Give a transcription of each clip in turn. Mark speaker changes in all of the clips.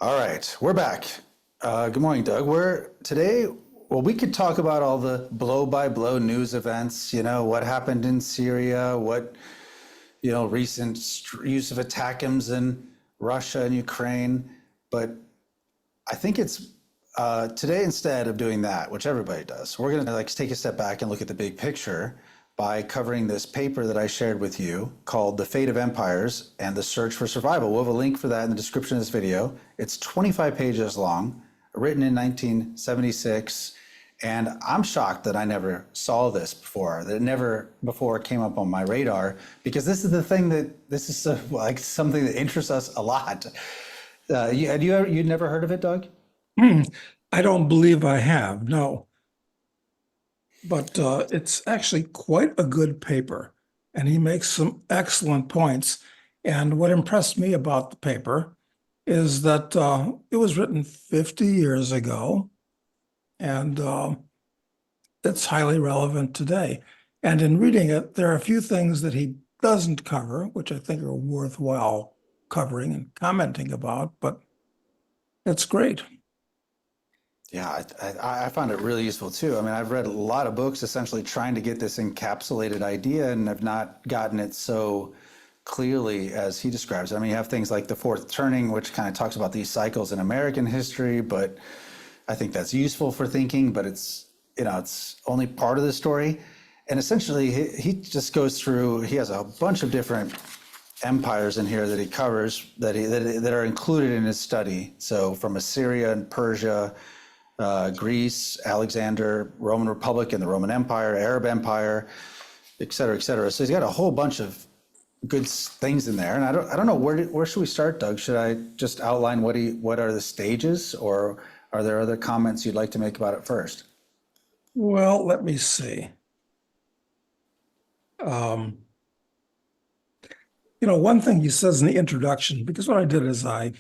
Speaker 1: All right, we're back. Good morning, Doug. We could talk about all the blow by blow news events, what happened in Syria, recent use of ATACMS in Russia and Ukraine. But I think it's today, instead of doing that, which everybody does, we're going to take a step back and look at the big picture by covering this paper that I shared with you called The Fate of Empires and the Search for Survival. We'll have a link for that in the description of this video. It's 25 pages long, written in 1976. And I'm shocked that I never saw this before, that it never before came up on my radar, because this is something that interests us a lot. You'd never heard of it, Doug?
Speaker 2: I don't believe I have, no. But it's actually quite a good paper, and he makes some excellent points. And what impressed me about the paper is that it was written 50 years ago, and it's highly relevant today. And in reading it, there are a few things that he doesn't cover, which I think are worthwhile covering and commenting about, but it's great.
Speaker 1: Yeah, I found it really useful too. I mean, I've read a lot of books essentially trying to get this encapsulated idea, and I've not gotten it so clearly as he describes it. I mean, you have things like The Fourth Turning, which kind of talks about these cycles in American history, but I think that's useful for thinking, but it's only part of the story. And essentially, he just goes through, he has a bunch of different empires in here that he covers that are included in his study. So from Assyria and Persia, Greece, Alexander, Roman Republic and the Roman Empire, Arab Empire, et cetera, et cetera. So he's got a whole bunch of good things in there. And I don't know, where should we start, Doug? Should I just outline what are the stages, or are there other comments you'd like to make about it first?
Speaker 2: Well, let me see. One thing he says in the introduction, because what I did is I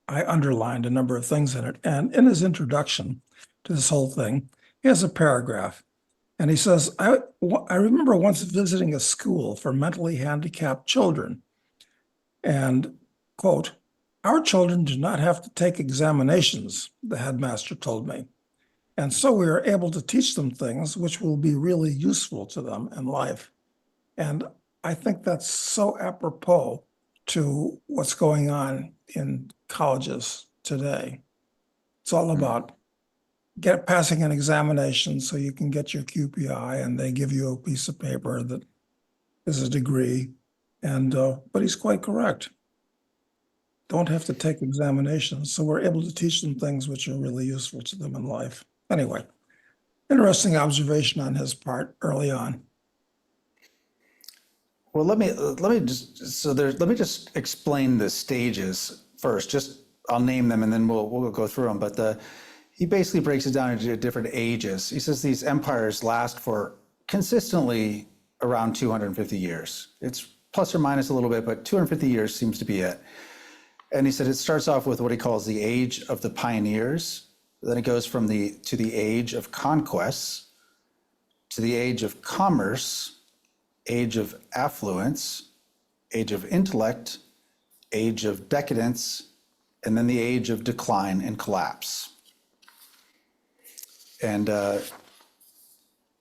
Speaker 2: underlined a number of things in it. And in his introduction to this whole thing, he has a paragraph. And he says, I remember once visiting a school for mentally handicapped children. And, quote, "Our children do not have to take examinations," the headmaster told me. "And so we are able to teach them things which will be really useful to them in life." And I think that's so apropos to what's going on in colleges today. It's all about passing an examination so you can get your QPI, and they give you a piece of paper that is a degree. And but he's quite correct. Don't have to take examinations, so we're able to teach them things which are really useful to them in life. Anyway, interesting observation on his part early on.
Speaker 1: Well, let me just explain the stages first. I'll name them and then we'll go through them. But he basically breaks it down into different ages. He says these empires last for consistently around 250 years. It's plus or minus a little bit, but 250 years seems to be it. And he said it starts off with what he calls the age of the pioneers. Then it goes to the age of conquests, to the age of commerce, age of affluence, age of intellect, age of decadence, and then the age of decline and collapse. And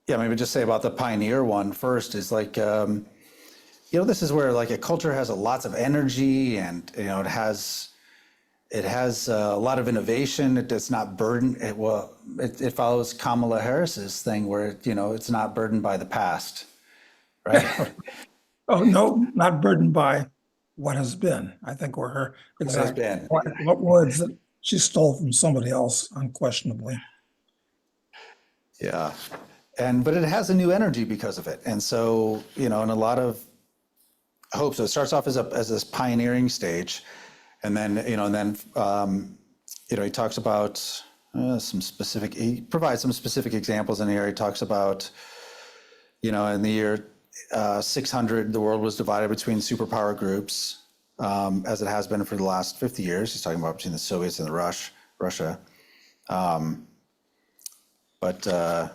Speaker 1: maybe just say about the pioneer one first is this is where a culture has lots of energy, and it has a lot of innovation. It does not burden it. Well, it follows Kamala Harris's thing where it's not burdened by the past. Right.
Speaker 2: Oh, no, not burdened by what has been, I think, were her exact what words that she stole from somebody else, unquestionably.
Speaker 1: Yeah. But it has a new energy because of it. And so, and a lot of hope. So it starts off as this pioneering stage. And then, he talks about he provides some specific examples in here. He talks about, in the year 600, the world was divided between superpower groups, as it has been for the last 50 years. He's talking about between the Soviets and Russia.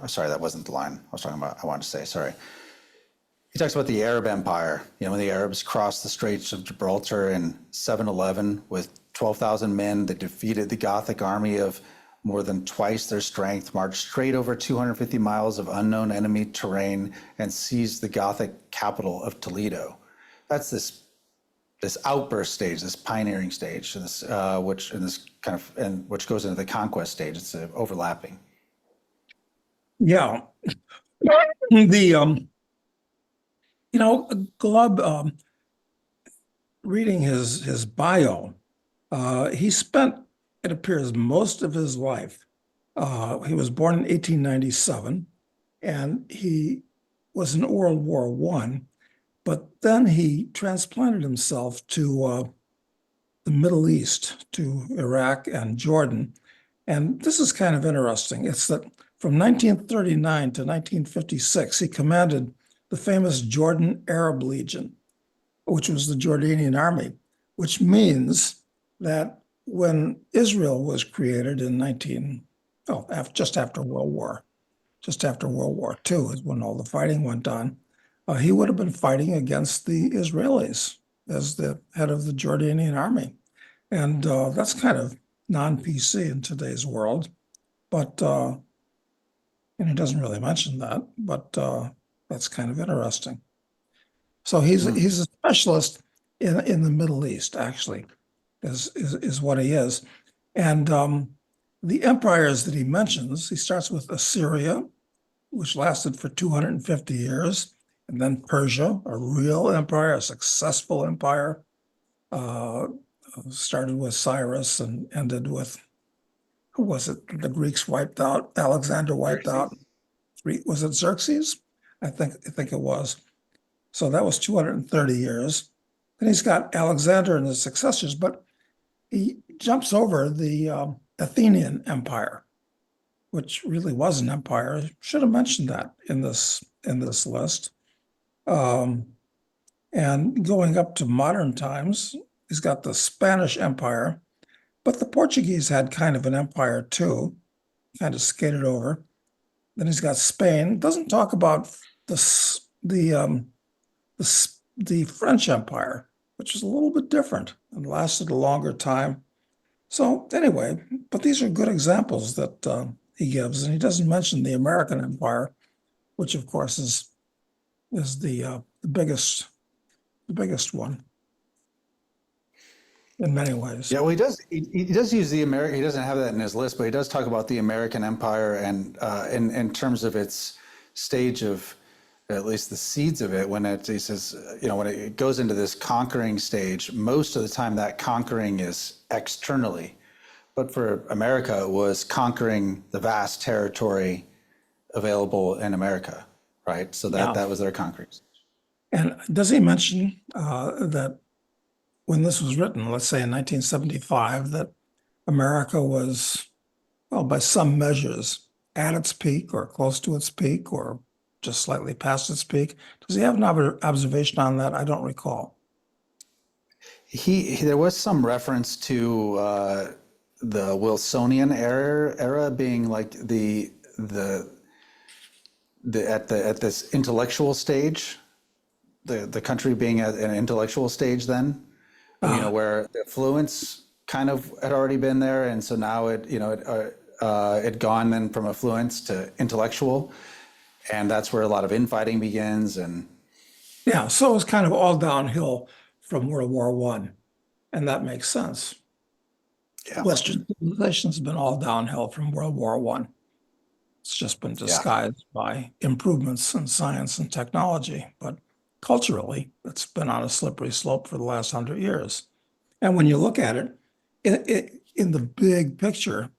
Speaker 1: Sorry, that wasn't the line I wanted to say, sorry. He talks about the Arab Empire, when the Arabs crossed the Straits of Gibraltar in 711 with 12,000 men that defeated the Gothic army of more than twice their strength, marched straight over 250 miles of unknown enemy terrain, and seized the Gothic capital of Toledo. That's this outburst stage, this pioneering stage, which goes into the conquest stage. It's overlapping.
Speaker 2: Yeah. The Glubb, reading his bio, he spent, it appears, most of his life. He was born in 1897, and he was in World War I, but then he transplanted himself to the Middle East, to Iraq and Jordan. And this is kind of interesting. It's that from 1939 to 1956, he commanded the famous Jordan Arab Legion, which was the Jordanian army, which means that when Israel was created in just after World War II is when all the fighting went on, he would have been fighting against the Israelis as the head of the Jordanian army. And that's kind of non-PC in today's world, but and he doesn't really mention that, but that's kind of interesting. So he's a specialist in the Middle East, actually, is what he is. And the empires that he mentions, he starts with Assyria, which lasted for 250 years, and then Persia, a real empire, a successful empire, started with Cyrus and ended with, who was it? The Greeks wiped out, Alexander wiped out. Was it Xerxes? I think it was. So that was 230 years. Then he's got Alexander and his successors, but he jumps over the Athenian Empire, which really was an empire. I should have mentioned that in this list. And going up to modern times, he's got the Spanish Empire, but the Portuguese had kind of an empire too, kind of skated over. Then he's got Spain. Doesn't talk about the French Empire, which is a little bit different and lasted a longer time. So anyway, but these are good examples that he gives, and he doesn't mention the American Empire, which of course is the biggest one in many ways.
Speaker 1: Yeah, well, he does use the American. He doesn't have that in his list, but he does talk about the American Empire, and in terms of its stage of, at least the seeds of it, he says, when it goes into this conquering stage, most of the time that conquering is externally, but for America, it was conquering the vast territory available in America, right? So that was their conquering.
Speaker 2: And does he mention that when this was written, let's say in 1975, that America was, well, by some measures, at its peak or close to its peak or just slightly past its peak? Does he have an observation on that? I don't recall.
Speaker 1: There was some reference to the Wilsonian era being like at this intellectual stage, the country being at an intellectual stage then, where the affluence kind of had already been there, and so now it gone then from affluence to intellectual, and that's where a lot of infighting begins. And
Speaker 2: yeah, so it's kind of all downhill from World War I, and that makes sense.
Speaker 1: Yeah.
Speaker 2: Western civilization has been all downhill from World War I. It's just been disguised by improvements in science and technology, but culturally, it's been on a slippery slope for the last 100 years. And when you look at it in the big picture,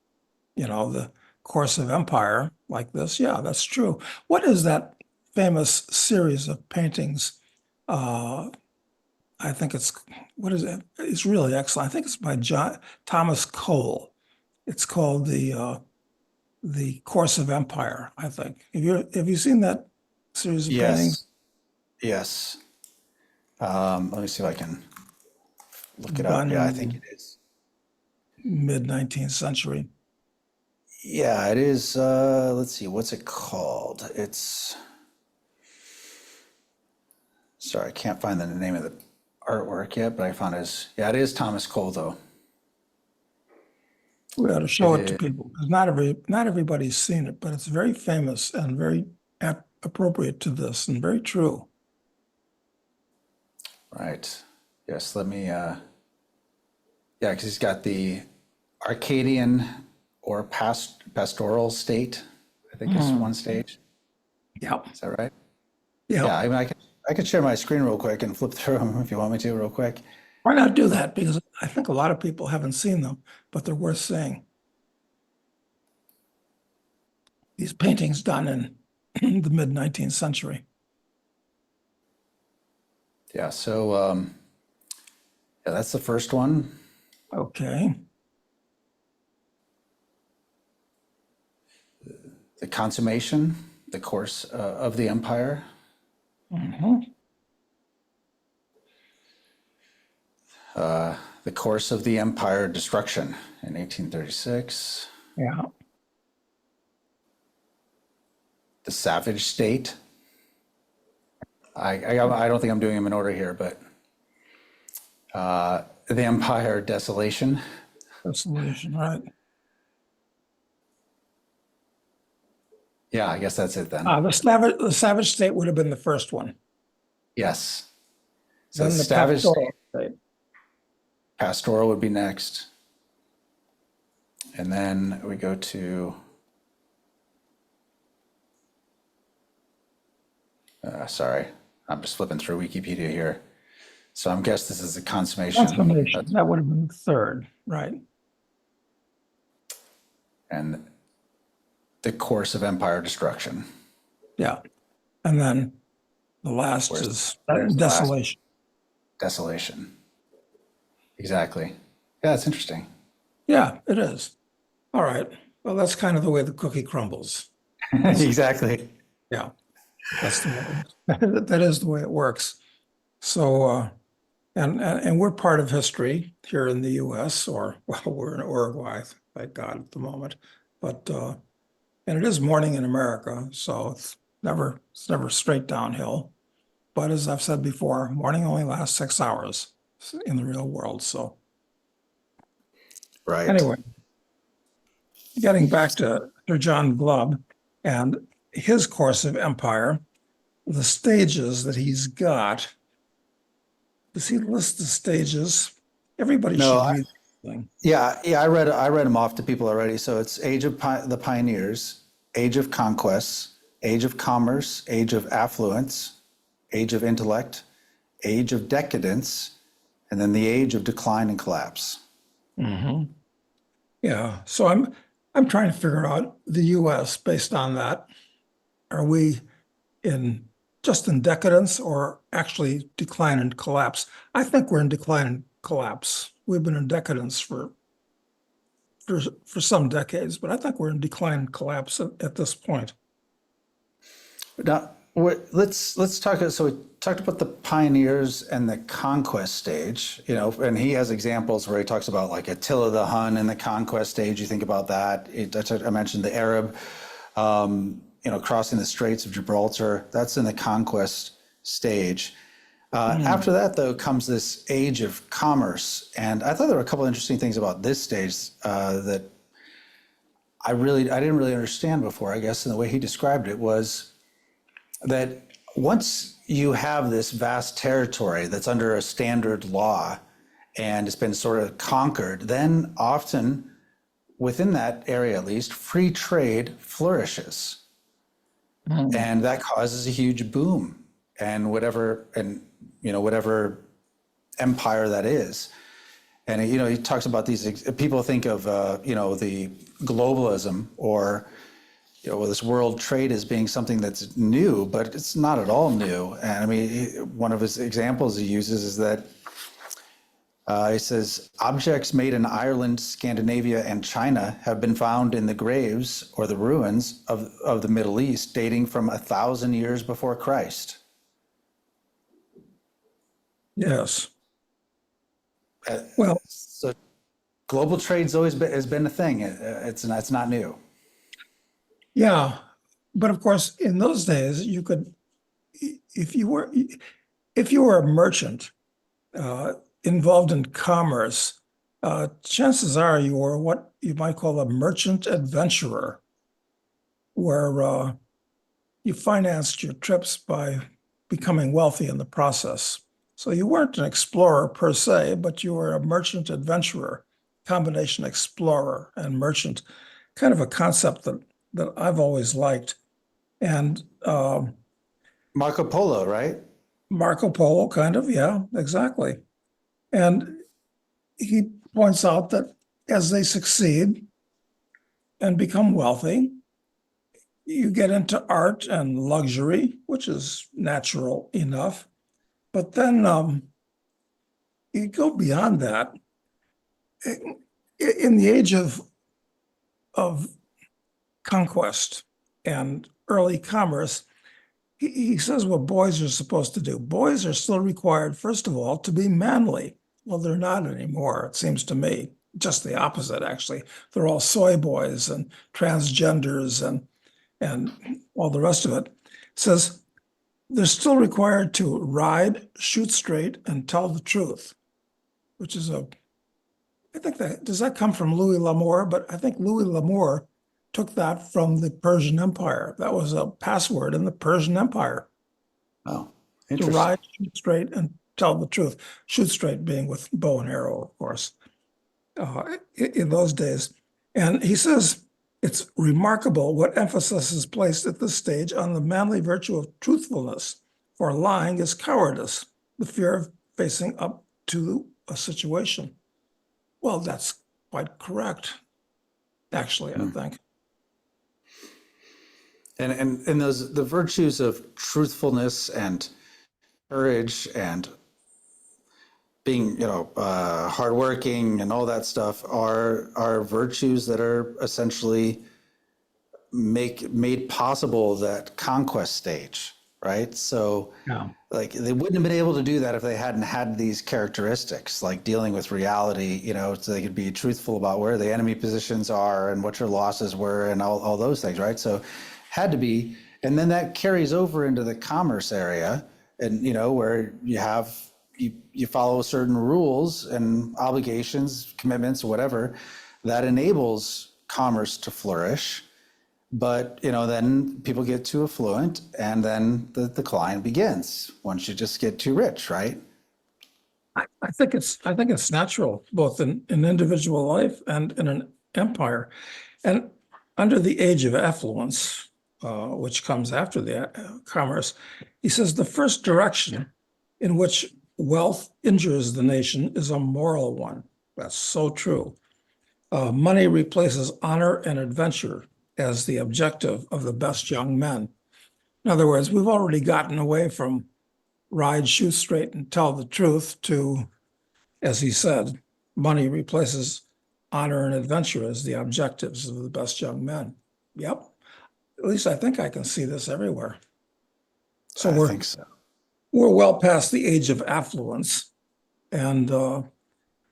Speaker 2: the course of empire like this, yeah, that's true. What is that famous series of paintings? I think what is it? It's really excellent. I think it's by Thomas Cole. It's called the Course of Empire, I think. Have you seen that series of paintings?
Speaker 1: Yes. Let me see if I can look it up. Yeah, I think it is.
Speaker 2: Mid-19th century.
Speaker 1: Yeah, it is. Let's see, what's it called? It's Sorry, I can't find the name of the artwork yet, but I found his. Yeah, it is Thomas Cole, though.
Speaker 2: We ought to
Speaker 1: It
Speaker 2: show it to
Speaker 1: is
Speaker 2: people because not everybody's seen it, but it's very famous and very appropriate to this and very true.
Speaker 1: right. Yes, let me. Yeah, because he's got the Arcadian or pastoral state. I think is one stage.
Speaker 2: Yeah.
Speaker 1: Is that right?
Speaker 2: Yeah.
Speaker 1: Yeah, I mean, I could share my screen real quick and flip through them if you want me to, real quick.
Speaker 2: Why not do that? Because I think a lot of people haven't seen them, but they're worth seeing. These paintings done in the mid-19th century.
Speaker 1: Yeah, so yeah, that's the first one.
Speaker 2: Okay.
Speaker 1: The consummation, the course of the empire.
Speaker 2: Mhm.
Speaker 1: The course of the empire destruction in 1836.
Speaker 2: Yeah.
Speaker 1: The savage state. I don't think I'm doing them in order here, but the empire desolation.
Speaker 2: Desolation, right.
Speaker 1: Yeah, I guess that's it then.
Speaker 2: The savage state would have been the first one.
Speaker 1: Yes. So
Speaker 2: Then the
Speaker 1: savage
Speaker 2: pastoral state.
Speaker 1: pastoral would be next. And then we go to, sorry, I'm just flipping through Wikipedia here. So I'm guess this is the consummation.
Speaker 2: Transformation. That would have been the third, right?
Speaker 1: And the course of empire destruction.
Speaker 2: Yeah. And then the last is
Speaker 1: where's the last?
Speaker 2: desolation.
Speaker 1: Desolation. Exactly. Yeah, it's interesting.
Speaker 2: Yeah, it is. All right. Well, that's kind of the way the cookie crumbles.
Speaker 1: Exactly.
Speaker 2: Yeah, that's the way, that is the way it works. So, and we're part of history here in the U.S., or well, we're in Uruguay, thank God at the moment. But and it is morning in America, so it's never straight downhill. But as I've said before, morning only lasts 6 hours in the real world. So
Speaker 1: Right.
Speaker 2: anyway, getting back to Sir John Glubb and his course of empire, the stages that he's got. Does he list the stages? Everybody
Speaker 1: No,
Speaker 2: should read the thing.
Speaker 1: yeah, I read them off to people already. So it's Age of the Pioneers, Age of Conquests, Age of Commerce, Age of Affluence, Age of Intellect, Age of Decadence, and then the Age of Decline and Collapse.
Speaker 2: Mm-hmm. Yeah. So I'm trying to figure out the U.S. based on that. Are we just in decadence or actually decline and collapse? I think we're in decline and collapse. We've been in decadence for some decades, but I think we're in decline and collapse at this point.
Speaker 1: Now, let's talk. So we talked about the pioneers and the conquest stage, and he has examples where he talks about like Attila the Hun in the conquest stage. You think about that. I mentioned the Arab, crossing the Straits of Gibraltar. That's in the conquest stage. After that, though, comes this age of commerce, and I thought there were a couple of interesting things about this stage that I didn't really understand before. I guess, in the way he described it was that once you have this vast territory that's under a standard law and it's been sort of conquered, then often within that area, at least, free trade flourishes. And that causes a huge boom and whatever empire that is. And, he talks about these, people think of, the globalism or, this world trade as being something that's new, but it's not at all new. And I mean, one of his examples he uses is that he says, objects made in Ireland, Scandinavia, and China have been found in the graves or the ruins of the Middle East dating from 1,000 years before Christ.
Speaker 2: Yes. Well,
Speaker 1: So global trade's has been a thing. It's not new.
Speaker 2: yeah. But of course, in those days, you could, if you were, if you were a merchant uh, involved in commerce, chances are you were what you might call a merchant adventurer, where you financed your trips by becoming wealthy in the process. So you weren't an explorer per se, but you were a merchant adventurer, combination explorer and merchant, kind of a concept that I've always liked. And
Speaker 1: Marco Polo, right?
Speaker 2: Marco Polo, kind of, yeah, exactly. And he points out that as they succeed and become wealthy, you get into art and luxury, which is natural enough. But then you go beyond that. In the age of conquest and early commerce, he says what boys are supposed to do. Boys are still required, first of all, to be manly. Well, they're not anymore, it seems to me. Just the opposite, actually. They're all soy boys and transgenders and all the rest of it. It says they're still required to ride, shoot straight, and tell the truth, which is I think that, does that come from Louis L'Amour? But I think Louis L'Amour took that from the Persian Empire. That was a password in the Persian Empire,
Speaker 1: Oh,
Speaker 2: to
Speaker 1: interesting.
Speaker 2: ride, shoot straight, and tell the truth. Shoot straight being with bow and arrow, of course, in those days. And he says it's remarkable what emphasis is placed at this stage on the manly virtue of truthfulness, for lying is cowardice, the fear of facing up to a situation. Well, that's quite correct, actually, I
Speaker 1: Hmm.
Speaker 2: think.
Speaker 1: And those the virtues of truthfulness and courage and being, hardworking and all that stuff are virtues that are essentially made possible that conquest stage, right? So
Speaker 2: Yeah.
Speaker 1: like they wouldn't have been able to do that if they hadn't had these characteristics, like dealing with reality, so they could be truthful about where the enemy positions are and what your losses were and all those things, right? So had to be. And then that carries over into the commerce area and, where you follow certain rules and obligations, commitments, whatever, that enables commerce to flourish. But then people get too affluent, and then the decline begins once you just get too rich, right?
Speaker 2: I think it's natural, both in individual life and in an empire. And under the age of affluence, which comes after the commerce, he says the first direction in which wealth injures the nation is a moral one. That's so true. Money replaces honor and adventure as the objective of the best young men. In other words, we've already gotten away from ride, shoot straight, and tell the truth to, as he said, money replaces honor and adventure as the objectives of the best young men. Yep. At least I think I can see this everywhere. So
Speaker 1: I
Speaker 2: we're
Speaker 1: think so.
Speaker 2: we're well past the age of affluence. And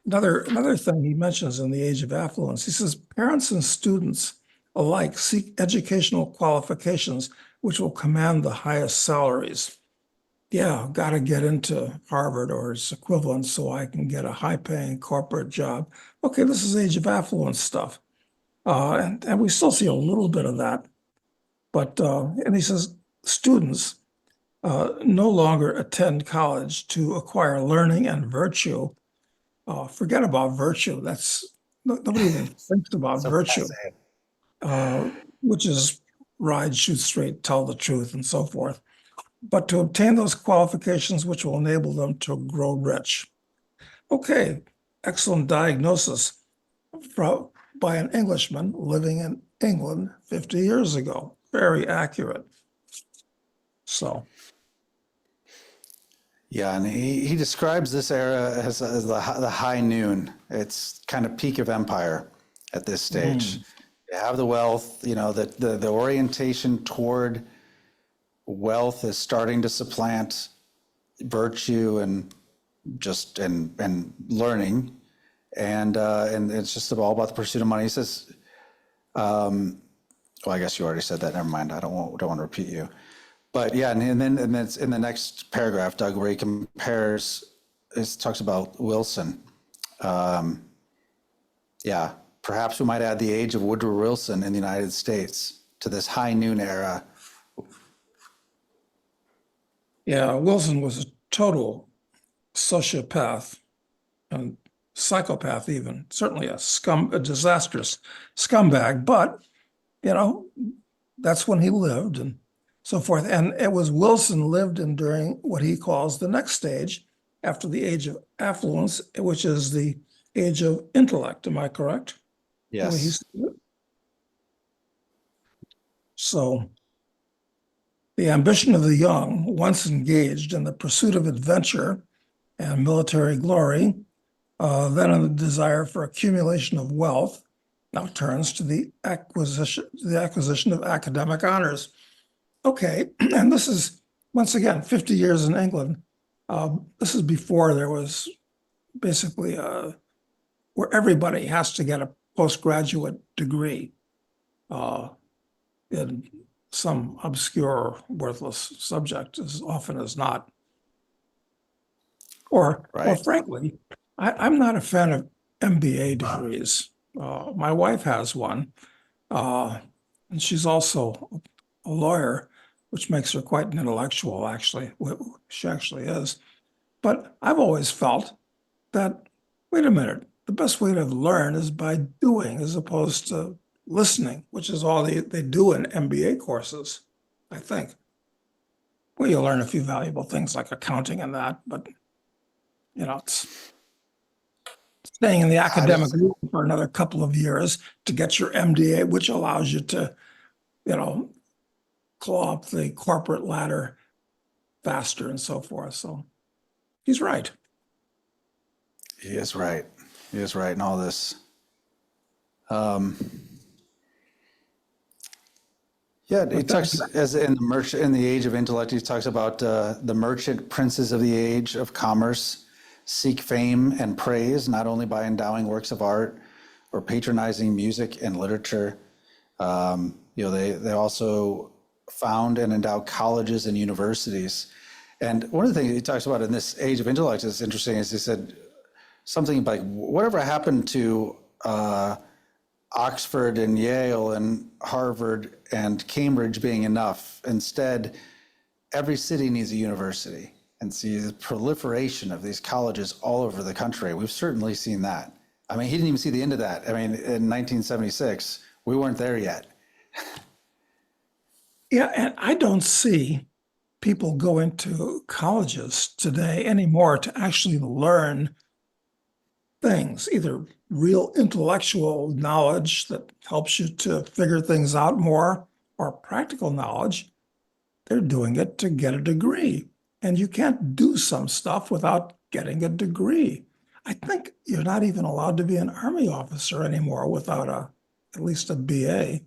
Speaker 2: another thing he mentions in the age of affluence, he says parents and students alike seek educational qualifications which will command the highest salaries. Yeah, got to get into Harvard or its equivalent so I can get a high-paying corporate job. Okay, this is age of affluence stuff. And we still see a little bit of that. But, and he says, students no longer attend college to acquire learning and virtue. Forget about virtue. Nobody even thinks about
Speaker 1: So
Speaker 2: virtue,
Speaker 1: fascinating.
Speaker 2: uh, which is ride, shoot straight, tell the truth, and so forth. But to obtain those qualifications which will enable them to grow rich. Okay, excellent diagnosis from, by an Englishman living in England 50 years ago. Very accurate. So,
Speaker 1: Yeah, and he describes this era as the high noon. It's kind of peak of empire at this stage.
Speaker 2: mm,
Speaker 1: You have the wealth, the orientation toward wealth is starting to supplant virtue and just and learning, and it's just all about the pursuit of money. He says, well, I guess you already said that. Never mind. I don't want to repeat you. But yeah, and then it's in the next paragraph, Doug, where he compares, it talks about Wilson. Yeah, perhaps we might add the age of Woodrow Wilson in the United States to this high noon era.
Speaker 2: Yeah, Wilson was a total sociopath and psychopath, even certainly a disastrous scumbag. But you know, that's when he lived and so forth. And it was Wilson lived in during what he calls the next stage after the age of affluence, which is the age of intellect. Am I correct? The way he
Speaker 1: Yes,
Speaker 2: said it. So the ambition of the young, once engaged in the pursuit of adventure and military glory, then in the desire for accumulation of wealth, now turns to the acquisition of academic honors. Okay, and this is once again 50 years in England. This is before there was basically where everybody has to get a postgraduate degree in some obscure, worthless subject as often as not. Or
Speaker 1: right.
Speaker 2: frankly, I'm not a fan of MBA degrees. My wife has one, and she's also a lawyer, which makes her quite an intellectual, actually. She actually is. But I've always felt that, wait a minute, the best way to learn is by doing as opposed to listening, which is all they do in MBA courses, I think. Well, you learn a few valuable things like accounting and that, but it's staying in the
Speaker 1: I
Speaker 2: academic
Speaker 1: just,
Speaker 2: room for another couple of years to get your MDA, which allows you to, you know, claw up the corporate ladder faster and so forth. So he's right.
Speaker 1: he is right. He is right in all this. Um, yeah, he
Speaker 2: But then
Speaker 1: talks as in the merchant in the age of intellect. He talks about the merchant princes of the age of commerce seek fame and praise not only by endowing works of art or patronizing music and literature. They also found and endow colleges and universities. And one of the things he talks about in this age of intellect is interesting. Is he said something like, "Whatever happened to Oxford and Yale and Harvard and Cambridge being enough? Instead, every city needs a university." And see the proliferation of these colleges all over the country. We've certainly seen that. I mean, he didn't even see the end of that. I mean, in 1976, we weren't there yet.
Speaker 2: Yeah, and I don't see people go into colleges today anymore to actually learn things, either real intellectual knowledge that helps you to figure things out more or practical knowledge. They're doing it to get a degree. And you can't do some stuff without getting a degree. I think you're not even allowed to be an army officer anymore without at least a BA.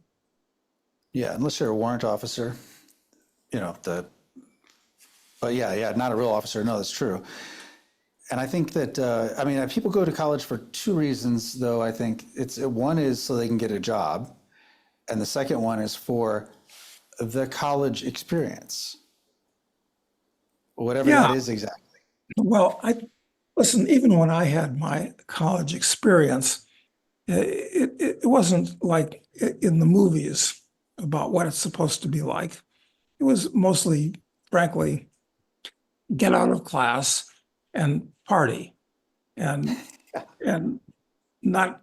Speaker 1: Yeah, unless you're a warrant officer, you know, but yeah, not a real officer. No, that's true. And I think that, I mean, people go to college for two reasons, though. I think one is so they can get a job, and the second one is for the college experience, whatever that
Speaker 2: Yeah,
Speaker 1: is exactly.
Speaker 2: well, I listen, even when I had my college experience, it wasn't like in the movies about what it's supposed to be like. It was mostly, frankly, get out of class and party and and not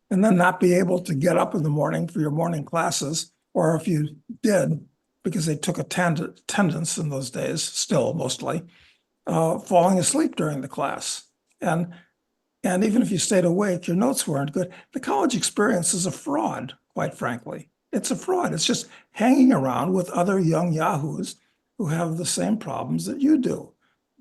Speaker 2: and then not be able to get up in the morning for your morning classes, or if you did, because they took attendance in those days, still mostly, falling asleep during the class. And even if you stayed awake, your notes weren't good. The college experience is a fraud, quite frankly. It's a fraud. It's just hanging around with other young yahoos who have the same problems that you do.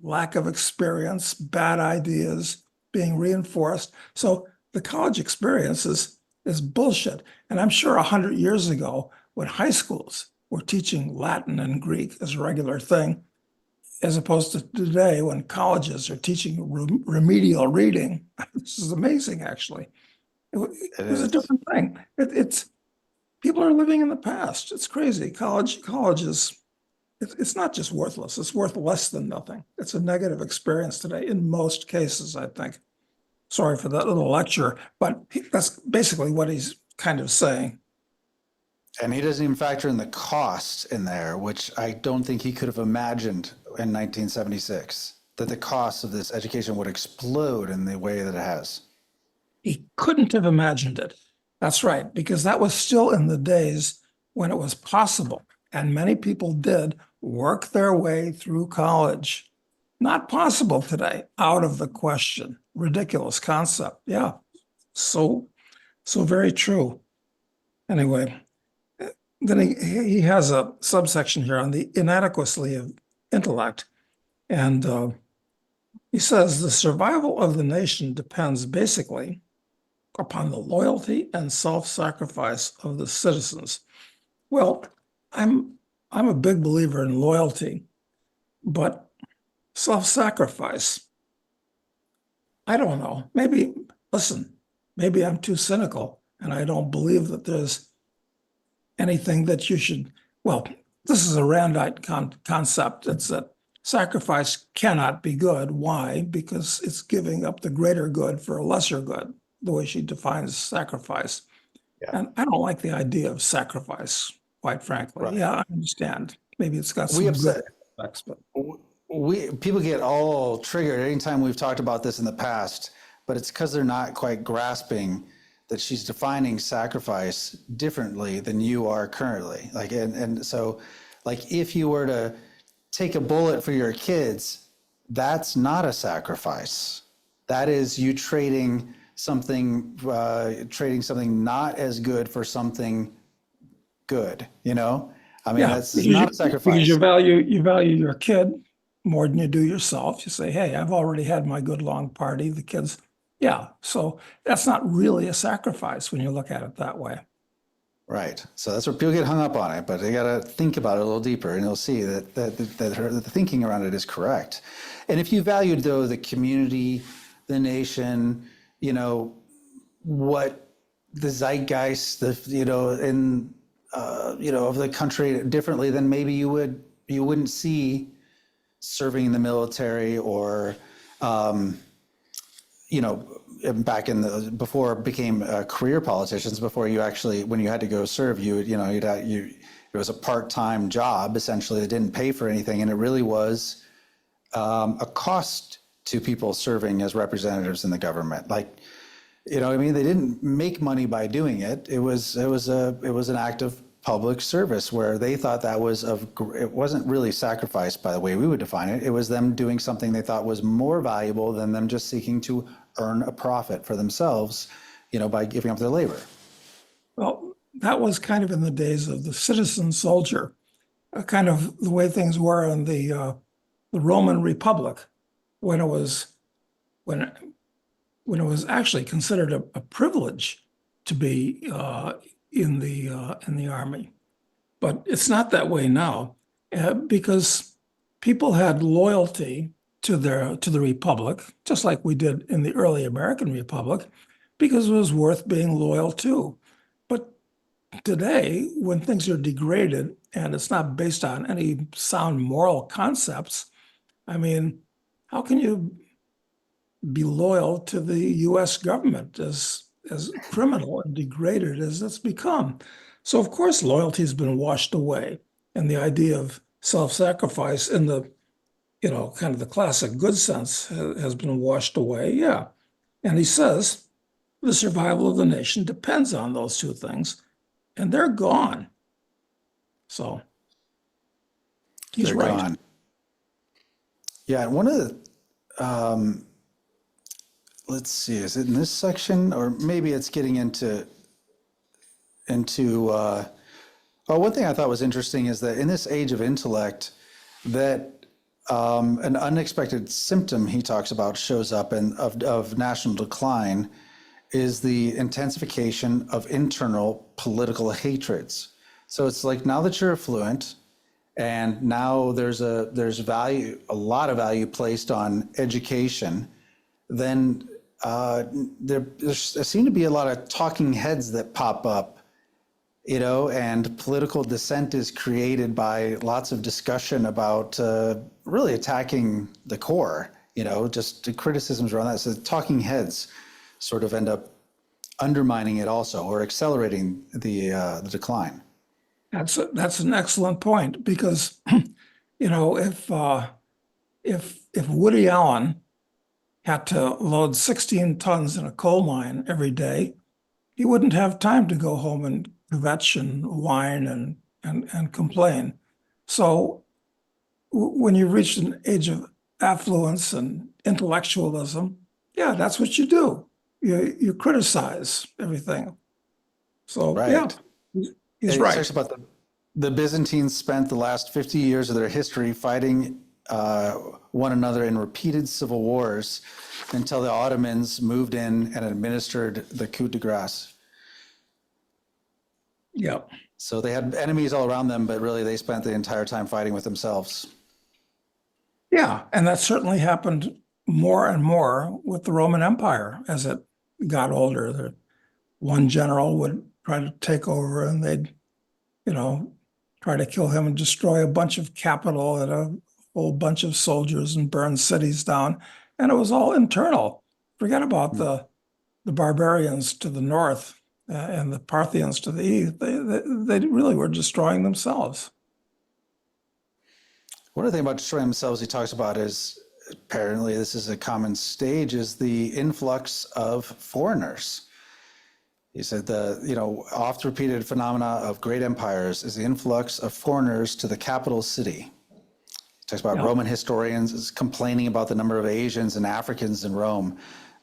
Speaker 2: Lack of experience, bad ideas, being reinforced. So the college experience is bullshit. And I'm sure 100 years ago, when high schools were teaching Latin and Greek as a regular thing, as opposed to today when colleges are teaching remedial reading. This is amazing, actually. It
Speaker 1: It
Speaker 2: was a
Speaker 1: is.
Speaker 2: different thing. It's people are living in the past. It's crazy. College is, it's not just worthless. It's worth less than nothing. It's a negative experience today in most cases, I think. Sorry for that little lecture, but that's basically what he's kind of saying.
Speaker 1: And he doesn't even factor in the cost in there, which I don't think he could have imagined in 1976, that the cost of this education would explode in the way that it has.
Speaker 2: He couldn't have imagined it. That's right, because that was still in the days when it was possible. And many people did work their way through college. Not possible today, out of the question. Ridiculous concept. Yeah. So very true. Anyway, then he has a subsection here on the inadequacy of intellect. And he says the survival of the nation depends basically upon the loyalty and self-sacrifice of the citizens. Well, I'm a big believer in loyalty, but self-sacrifice, I don't know. Maybe, listen, maybe I'm too cynical and I don't believe that there's anything that you should, well, this is a Randite concept. It's that sacrifice cannot be good. Why? Because it's giving up the greater good for a lesser good, the way she defines sacrifice.
Speaker 1: Yeah.
Speaker 2: And I don't like the idea of sacrifice, quite frankly.
Speaker 1: Right.
Speaker 2: Yeah, I understand. Maybe it's got
Speaker 1: We
Speaker 2: some good
Speaker 1: upset.
Speaker 2: aspects, but
Speaker 1: People get all triggered anytime we've talked about this in the past, but it's because they're not quite grasping that she's defining sacrifice differently than you are currently. Like, and so, like, if you were to take a bullet for your kids, that's not a sacrifice. That is you trading something not as good for something good. You know, I mean,
Speaker 2: yeah,
Speaker 1: that's not a
Speaker 2: because
Speaker 1: sacrifice.
Speaker 2: you value your kid more than you do yourself. You say, hey, I've already had my good long party. The kids, yeah. So that's not really a sacrifice when you look at it that way.
Speaker 1: Right. So that's where people get hung up on it, but they got to think about it a little deeper, and they'll see that the thinking around it is correct. And if you valued, though, the community, the nation, you know, what the zeitgeist, of the country differently, then maybe you wouldn't see serving in the military or, back in before it became career politicians, before you actually, when you had to go serve, it was a part-time job essentially that didn't pay for anything, and it really was a cost to people serving as representatives in the government. Like, you know what I mean? They didn't make money by doing it. It was an act of public service where they thought it wasn't really sacrifice by the way we would define it. It was them doing something they thought was more valuable than them just seeking to earn a profit for themselves, by giving up their labor.
Speaker 2: Well, that was kind of in the days of the citizen soldier, kind of the way things were in the Roman Republic, when it was actually considered a privilege to be in the army. But it's not that way now, because people had loyalty to the Republic, just like we did in the early American Republic, because it was worth being loyal to. But today, when things are degraded and it's not based on any sound moral concepts, I mean, how can you be loyal to the U.S. government as criminal and degraded as it's become? So, of course, loyalty has been washed away, and the idea of self-sacrifice in the, kind of the classic good sense has been washed away. Yeah. And he says the survival of the nation depends on those two things, and they're gone. So he's right.
Speaker 1: Gone. Yeah, and one of the, let's see, is it in this section, or maybe it's getting into. One thing I thought was interesting is that in this age of intellect, that an unexpected symptom he talks about shows up of national decline is the intensification of internal political hatreds. So it's like, now that you're affluent, and now there's a lot of value placed on education, then there seem to be a lot of talking heads that pop up and political dissent is created by lots of discussion about really attacking the core, just criticisms around that. So the talking heads sort of end up undermining it also, or accelerating the decline.
Speaker 2: That's an excellent point because, if Woody Allen had to load 16 tons in a coal mine every day, he wouldn't have time to go home and kvetch and whine and complain. So when you reach an age of affluence and intellectualism, yeah, that's what you do. You criticize everything. So yeah,
Speaker 1: Right.
Speaker 2: he's
Speaker 1: It
Speaker 2: right.
Speaker 1: talks about the Byzantines spent the last 50 years of their history fighting one another in repeated civil wars until the Ottomans moved in and administered the coup de grace.
Speaker 2: Yeah.
Speaker 1: So they had enemies all around them, but really they spent the entire time fighting with themselves.
Speaker 2: Yeah, and that certainly happened more and more with the Roman Empire as it got older. One general would try to take over and they'd, try to kill him and destroy a bunch of capital and a whole bunch of soldiers and burn cities down. And it was all internal. Forget about the barbarians to the north and the Parthians to the east. They really were destroying themselves.
Speaker 1: One other thing about destroying themselves he talks about is, apparently this is a common stage, is the influx of foreigners. He said the oft repeated phenomena of great empires is the influx of foreigners to the capital city. He talks about Roman historians complaining about the number of Asians and Africans in Rome.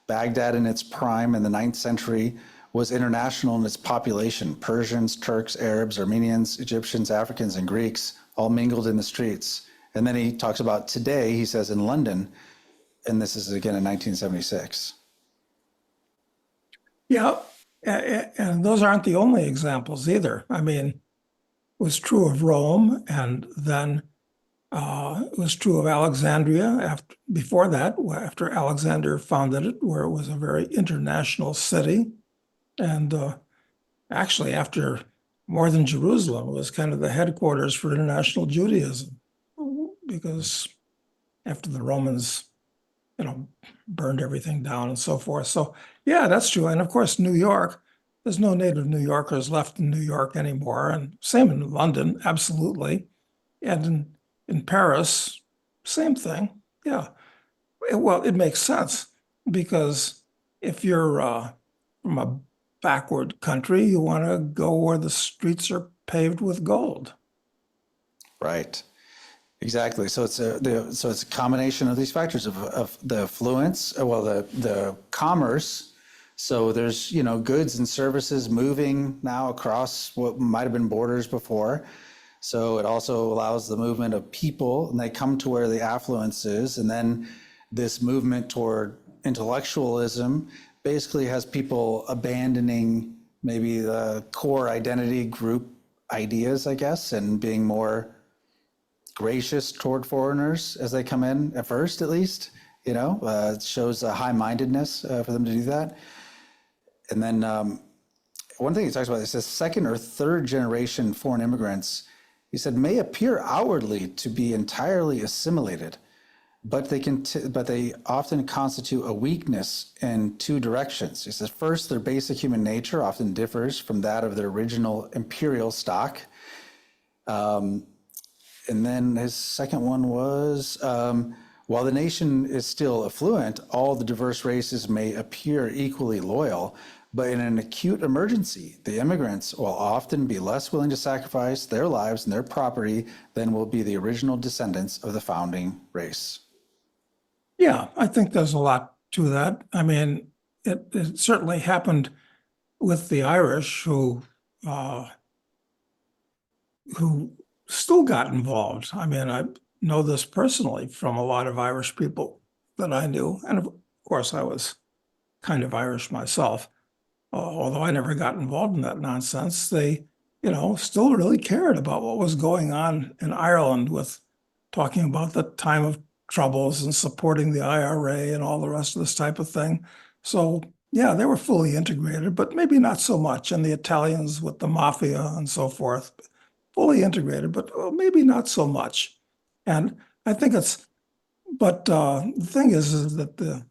Speaker 1: Baghdad in its prime in the 9th century was international in its population. Persians, Turks, Arabs, Armenians, Egyptians, Africans, and Greeks all mingled in the streets. And then he talks about today, he says, in London, and this is again in 1976.
Speaker 2: Yeah, and those aren't the only examples either. I mean, it was true of Rome, and then it was true of Alexandria before that, after Alexander founded it, where it was a very international city. And actually, after more than Jerusalem, it was kind of the headquarters for international Judaism, because after the Romans, burned everything down and so forth. So yeah, that's true. And of course, New York, there's no native New Yorkers left in New York anymore. And same in London, absolutely. And in Paris, same thing. Yeah. Well, it makes sense because if you're from a backward country, you want to go where the streets are paved with gold.
Speaker 1: Right. Exactly. So it's a combination of these factors of the affluence, the commerce. So there's goods and services moving now across what might have been borders before. So it also allows the movement of people, and they come to where the affluence is, and then this movement toward intellectualism basically has people abandoning maybe the core identity group ideas, I guess, and being more gracious toward foreigners as they come in at first, at least. It shows a high-mindedness for them to do that. And then one thing he talks about, he says second or third generation foreign immigrants, he said, may appear outwardly to be entirely assimilated, but they often constitute a weakness in two directions. He says, first, their basic human nature often differs from that of their original imperial stock. And then his second one was, while the nation is still affluent, all the diverse races may appear equally loyal, but in an acute emergency, the immigrants will often be less willing to sacrifice their lives and their property than will be the original descendants of the founding race.
Speaker 2: Yeah, I think there's a lot to that. I mean, it certainly happened with the Irish who still got involved. I mean, I know this personally from a lot of Irish people that I knew. And of course, I was kind of Irish myself, although I never got involved in that nonsense. They, still really cared about what was going on in Ireland with talking about the time of troubles and supporting the IRA and all the rest of this type of thing. So, Yeah, they were fully integrated, but maybe not so much. And the Italians with the mafia and so forth, fully integrated, but maybe not so much. And I think it's, but the thing is that the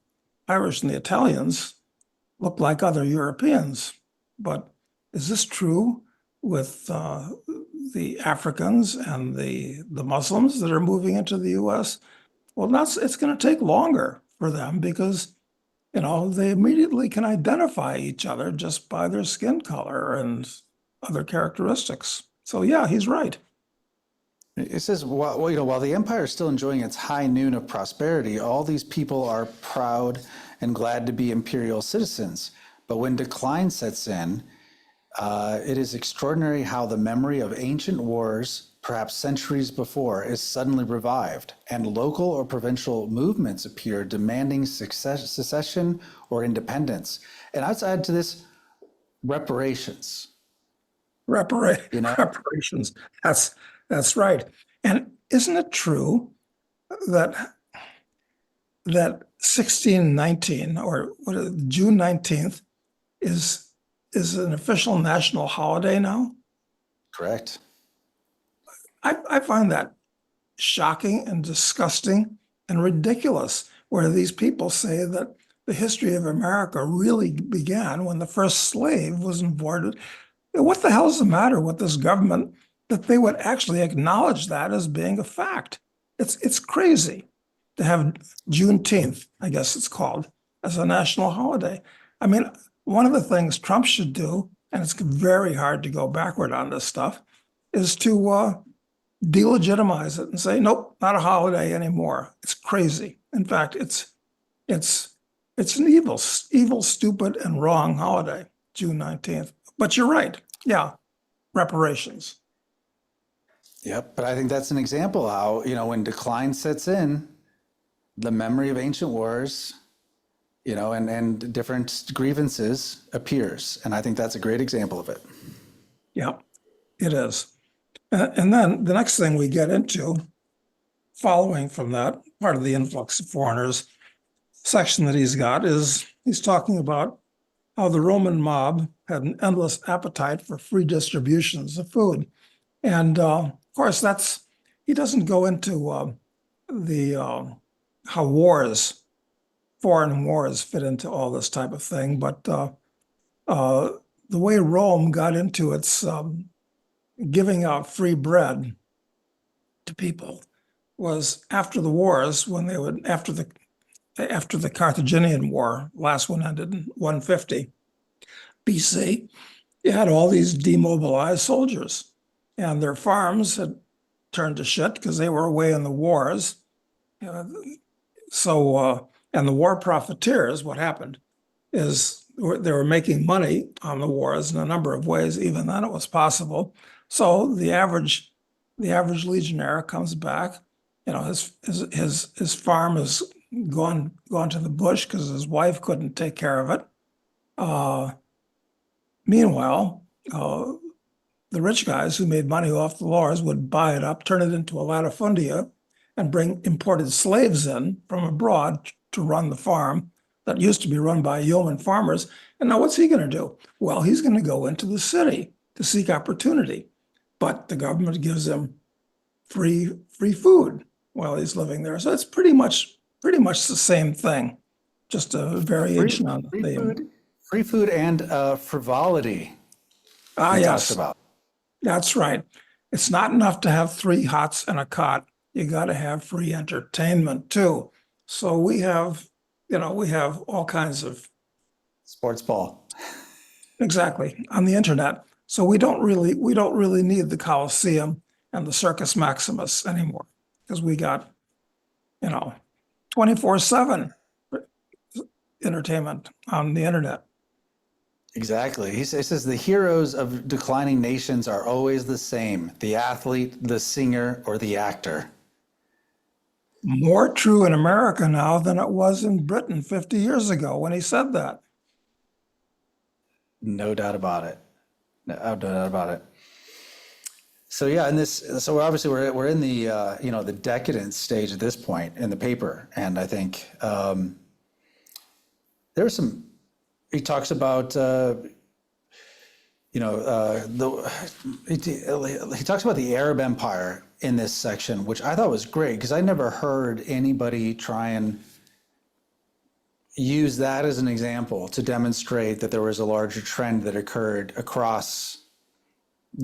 Speaker 2: Irish and the Italians look like other Europeans. But is this true with the Africans and the Muslims that are moving into the U.S.? Well, that's it's going to take longer for them because they immediately can identify each other just by their skin color and other characteristics. So yeah, he's right.
Speaker 1: It says, while the empire is still enjoying its high noon of prosperity, all these people are proud and glad to be imperial citizens. But when decline sets in, it is extraordinary how the memory of ancient wars, perhaps centuries before, is suddenly revived, and local or provincial movements appear demanding secession or independence. And I'd add to this reparations. You know,
Speaker 2: Reparations. That's right. And isn't it true that 1619 or June 19th is an official national holiday now?
Speaker 1: correct.
Speaker 2: I find that shocking and disgusting and ridiculous, where these people say that the history of America really began when the first slave was imported. What the hell is the matter with this government that they would actually acknowledge that as being a fact? It's crazy to have Juneteenth, I guess it's called, as a national holiday. I mean, one of the things Trump should do, and it's very hard to go backward on this stuff, is to delegitimize it and say, nope, not a holiday anymore. It's crazy. In fact, it's an evil, stupid, and wrong holiday, June 19th. But you're right. Yeah, reparations.
Speaker 1: Yep. But I think that's an example how, when decline sets in, the memory of ancient wars, and different grievances appears. And I think that's a great example of it.
Speaker 2: Yeah, it is. And then the next thing we get into, following from that, part of the influx of foreigners section that he's got is he's talking about how the Roman mob had an endless appetite for free distributions of food. And of course, he doesn't go into the how foreign wars fit into all this type of thing, but the way Rome got into its giving out free bread to people was after the wars, when they would after the Carthaginian War, last one ended in 150 BC. You had all these demobilized soldiers, and their farms had turned to shit because they were away in the wars. Uh, and the war profiteers, what happened is they were making money on the wars in a number of ways. Even then, it was possible. So the average legionnaire comes back. His farm is gone to the bush because his wife couldn't take care of it. Meanwhile, the rich guys who made money off the wars would buy it up, turn it into a latifundia, and bring imported slaves in from abroad to run the farm that used to be run by yeoman farmers. And now what's he going to do? Well, he's going to go into the city to seek opportunity, but the government gives him free food while he's living there. So it's pretty much the same thing, just a variation on the theme.
Speaker 1: Free food and frivolity.
Speaker 2: Ah,
Speaker 1: He talks
Speaker 2: yes,
Speaker 1: about.
Speaker 2: that's right. It's not enough to have 3 hots and a cot. You got to have free entertainment too. So we have all kinds of
Speaker 1: Sports ball.
Speaker 2: exactly on the internet. So we don't really need the Colosseum and the Circus Maximus anymore because we got 24/7 entertainment on the internet.
Speaker 1: Exactly. He says the heroes of declining nations are always the same: the athlete, the singer, or the actor.
Speaker 2: More true in America now than it was in Britain 50 years ago when he said that.
Speaker 1: No doubt about it. No doubt about it. So yeah, so obviously we're in the the decadence stage at this point in the paper, and I think there are some he talks about he talks about the Arab Empire in this section, which I thought was great because I never heard anybody try and use that as an example to demonstrate that there was a larger trend that occurred across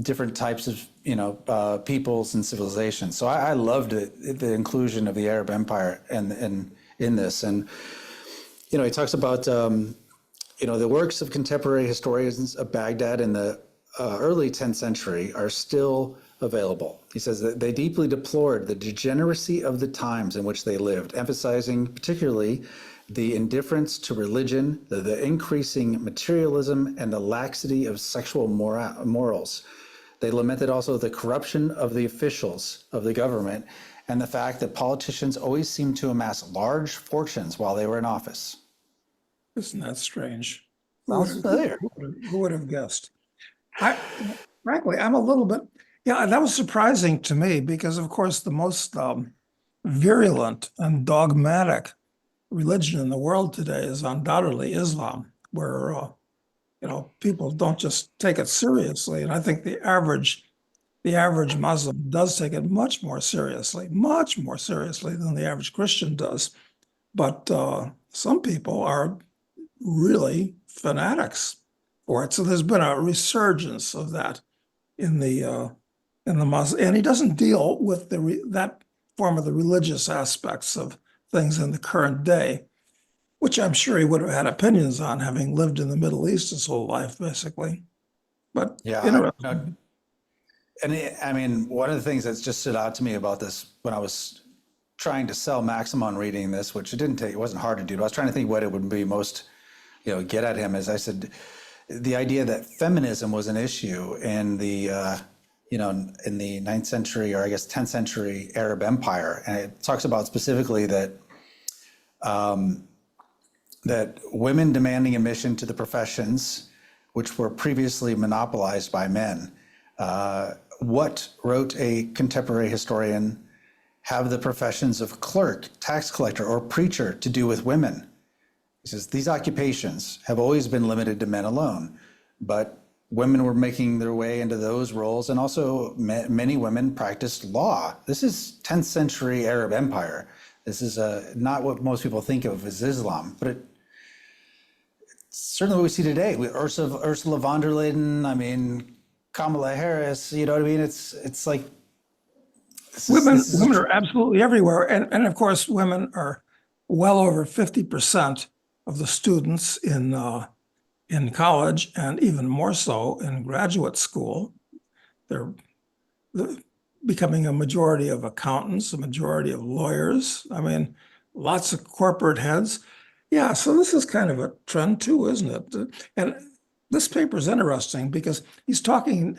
Speaker 1: different types of peoples and civilizations. So I loved it, the inclusion of the Arab Empire and in this. And he talks about the works of contemporary historians of Baghdad in the early 10th century are still available. He says that they deeply deplored the degeneracy of the times in which they lived, emphasizing particularly the indifference to religion, the increasing materialism, and the laxity of sexual morals. They lamented also the corruption of the officials of the government and the fact that politicians always seemed to amass large fortunes while they were in office.
Speaker 2: Isn't that strange?
Speaker 1: Sounds familiar.
Speaker 2: Who would have guessed? Frankly, I'm a little bit, that was surprising to me because, of course, the most virulent and dogmatic religion in the world today is undoubtedly Islam, where people don't just take it seriously. And I think the average Muslim does take it much more seriously than the average Christian does. But some people are really fanatics for it. So there's been a resurgence of that in the Muslim, and he doesn't deal with that form of the religious aspects of things in the current day, which I'm sure he would have had opinions on, having lived in the Middle East his whole life, basically. But
Speaker 1: and I mean, one of the things that's just stood out to me about this when I was trying to sell Maxim on reading this, which it wasn't hard to do, but I was trying to think what it would be most, get at him, as I said, the idea that feminism was an issue in the in the 9th century, or I guess 10th century Arab Empire. And it talks about specifically that that women demanding admission to the professions, which were previously monopolized by men. What, wrote a contemporary historian, have the professions of clerk, tax collector, or preacher to do with women? He says, these occupations have always been limited to men alone, but women were making their way into those roles, and also many women practiced law. This is 10th century Arab Empire. This is not what most people think of as Islam, but it's certainly what we see today. Ursula von der Leyen, I mean, Kamala Harris, you know what I mean? It's like
Speaker 2: women are absolutely everywhere. And of course, women are well over 50% of the students in college, and even more so in graduate school. They're becoming a majority of accountants, a majority of lawyers. I mean, lots of corporate heads. Yeah, so this is kind of a trend too, isn't it? And this paper is interesting because he's talking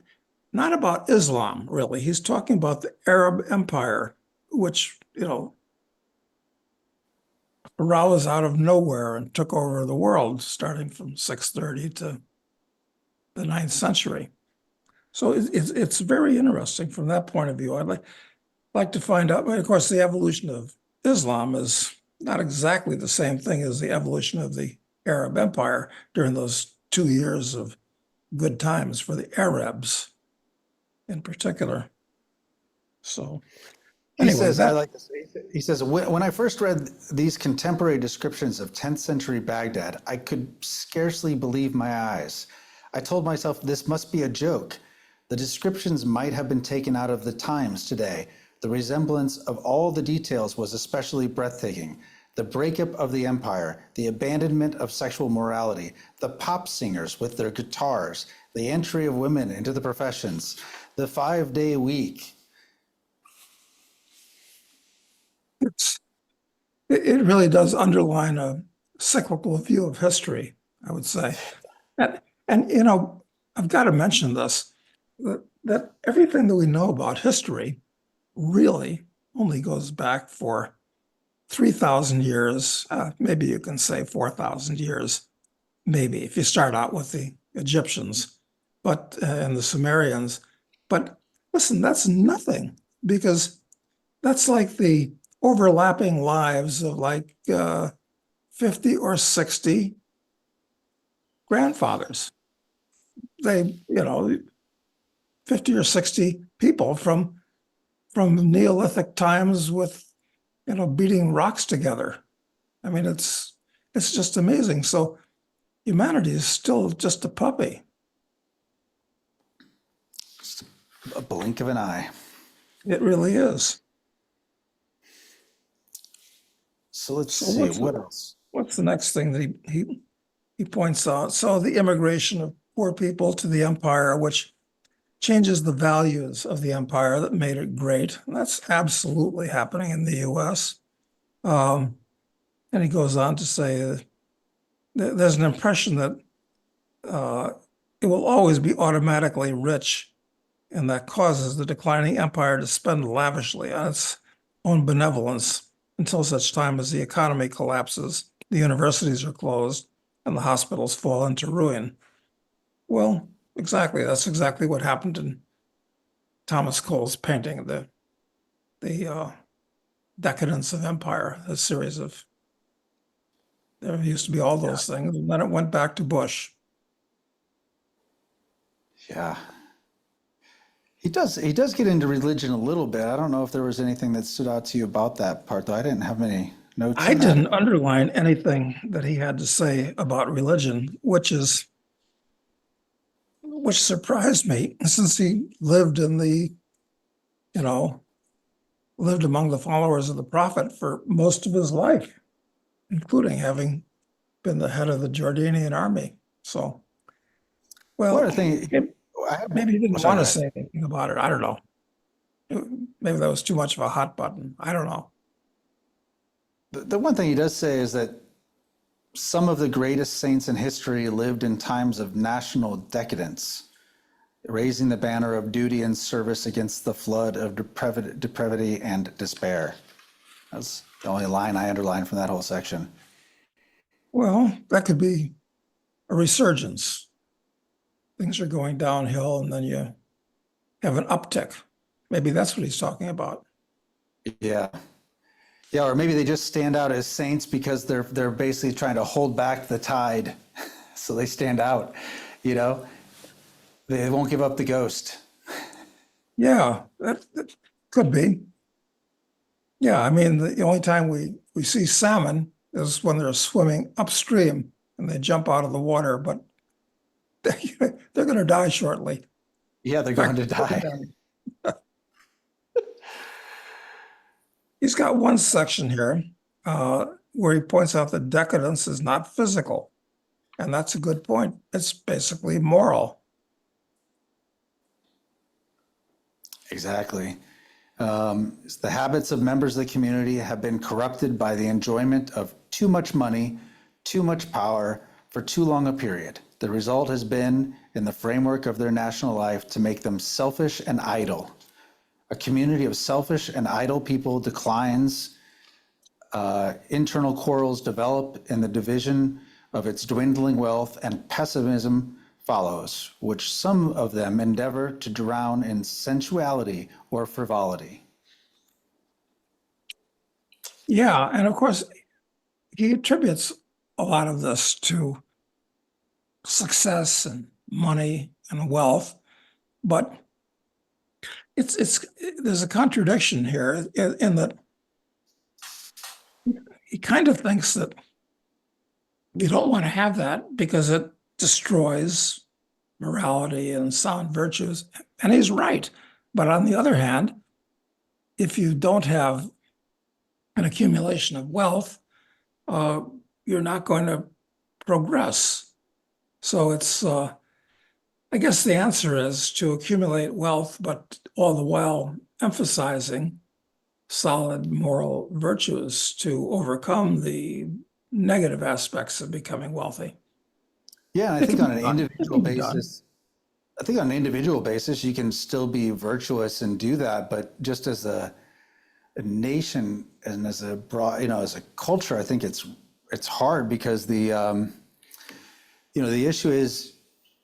Speaker 2: not about Islam, really. He's talking about the Arab Empire, which, arose out of nowhere and took over the world starting from 630 to the 9th century. So it's very interesting from that point of view. I'd like to find out. Of course, the evolution of Islam is not exactly the same thing as the evolution of the Arab Empire during those 2 years of good times for the Arabs in particular. So anyway,
Speaker 1: he says, I like this. He says, when I first read these contemporary descriptions of 10th century Baghdad, I could scarcely believe my eyes. I told myself this must be a joke. The descriptions might have been taken out of the Times today. The resemblance of all the details was especially breathtaking. The breakup of the empire, the abandonment of sexual morality, the pop singers with their guitars, the entry of women into the professions, the 5-day week.
Speaker 2: It really does underline a cyclical view of history, I would say. And I've got to mention this, that everything that we know about history really only goes back for 3,000 years, maybe you can say 4,000 years, maybe, if you start out with the Egyptians and the Sumerians. But listen, that's nothing, because that's like the overlapping lives of 50 or 60 grandfathers. They, 50 or 60 people from Neolithic times with, beating rocks together. I mean, it's just amazing. So humanity is still just a puppy.
Speaker 1: A blink of an eye.
Speaker 2: It really is.
Speaker 1: So let's
Speaker 2: So
Speaker 1: see, what else?
Speaker 2: what's the next thing that he points out? So the immigration of poor people to the empire, which changes the values of the empire that made it great. And that's absolutely happening in the U.S. And he goes on to say that there's an impression that it will always be automatically rich, and that causes the declining empire to spend lavishly on its own benevolence until such time as the economy collapses, the universities are closed, and the hospitals fall into ruin. Well, exactly. That's exactly what happened in Thomas Cole's painting, the Decadence of Empire, a series of, there used to be all those things, and then it went back to Bush.
Speaker 1: Yeah. He does get into religion a little bit. I don't know if there was anything that stood out to you about that part, though. I didn't have many notes
Speaker 2: I
Speaker 1: on that.
Speaker 2: didn't underline anything that he had to say about religion, which surprised me since he lived lived among the followers of the prophet for most of his life, including having been the head of the Jordanian army. So,
Speaker 1: One
Speaker 2: well,
Speaker 1: other thing,
Speaker 2: maybe he didn't
Speaker 1: sorry,
Speaker 2: want
Speaker 1: go
Speaker 2: to
Speaker 1: ahead.
Speaker 2: say anything about it. I don't know. Maybe that was too much of a hot button. I don't know.
Speaker 1: The one thing he does say is that some of the greatest saints in history lived in times of national decadence, raising the banner of duty and service against the flood of depravity and despair. That's the only line I underlined from that whole section.
Speaker 2: Well, that could be a resurgence. Things are going downhill, and then you have an uptick. Maybe that's what he's talking about.
Speaker 1: Yeah. Yeah, or maybe they just stand out as saints because they're basically trying to hold back the tide. So they stand out, you know? They won't give up the ghost.
Speaker 2: Yeah, that could be. Yeah, I mean, the only time we see salmon is when they're swimming upstream and they jump out of the water, but they're going to die shortly.
Speaker 1: Yeah, they're
Speaker 2: In
Speaker 1: going
Speaker 2: fact,
Speaker 1: to die.
Speaker 2: he's got one section here where he points out that decadence is not physical. And that's a good point. It's basically moral.
Speaker 1: Exactly. The habits of members of the community have been corrupted by the enjoyment of too much money, too much power for too long a period. The result has been, in the framework of their national life, to make them selfish and idle. A community of selfish and idle people declines, internal quarrels develop in the division of its dwindling wealth, and pessimism follows, which some of them endeavor to drown in sensuality or frivolity.
Speaker 2: Yeah, and of course, he attributes a lot of this to success and money and wealth, but it's there's a contradiction here in that he kind of thinks that you don't want to have that because it destroys morality and sound virtues, and he's right. But on the other hand, if you don't have an accumulation of wealth, you're not going to progress. So I guess the answer is to accumulate wealth, but all the while emphasizing solid moral virtues to overcome the negative aspects of becoming wealthy.
Speaker 1: Yeah, and I
Speaker 2: It
Speaker 1: think
Speaker 2: can
Speaker 1: on
Speaker 2: be
Speaker 1: an
Speaker 2: done. It
Speaker 1: individual
Speaker 2: can be done.
Speaker 1: basis, I think on an individual basis, you can still be virtuous and do that, but just as a nation and as a broad, as a culture, I think it's hard because the issue is,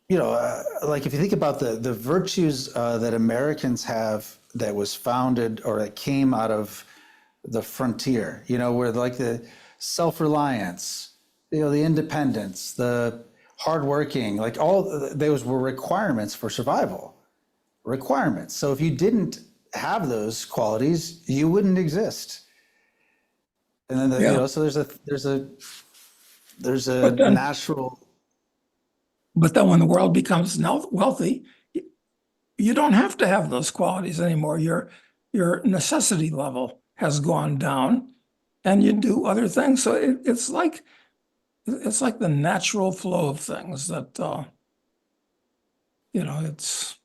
Speaker 1: like if you think about the virtues that Americans have that was founded or that came out of the frontier, where like the self-reliance, the independence, the hardworking, like all those were requirements for survival. Requirements. So if you didn't have those qualities, you wouldn't exist. And then
Speaker 2: Yeah.
Speaker 1: so there's a
Speaker 2: But then,
Speaker 1: natural.
Speaker 2: but then when the world becomes wealthy, you don't have to have those qualities anymore. Your necessity level has gone down, and you do other things. So it's like the natural flow of things that you know. It's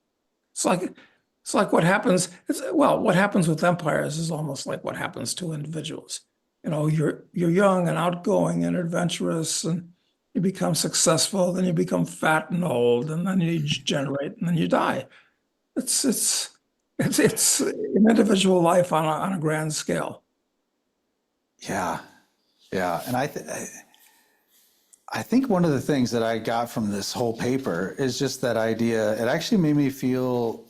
Speaker 2: like it's like what happens. What happens with empires is almost like what happens to individuals. You're young and outgoing and adventurous, and you become successful. Then you become fat and old, and then you degenerate, and then you die. It's it's it's an individual life on a grand scale.
Speaker 1: Yeah, yeah. And I think one of the things that I got from this whole paper is just that idea. It actually made me feel,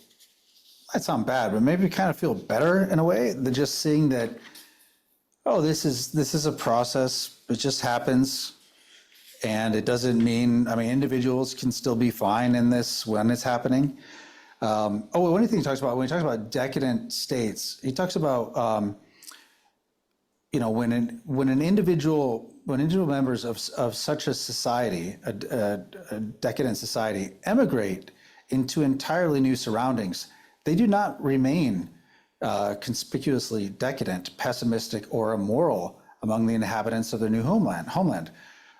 Speaker 1: that sound bad, but maybe kind of feel better in a way than just seeing that, oh, this is a process. It just happens. And it doesn't mean, I mean, individuals can still be fine in this when it's happening. One thing he talks about, when he talks about decadent states, he talks about, when individual members of such a society, a decadent society, emigrate into entirely new surroundings, they do not remain conspicuously decadent, pessimistic, or immoral among the inhabitants of their new homeland.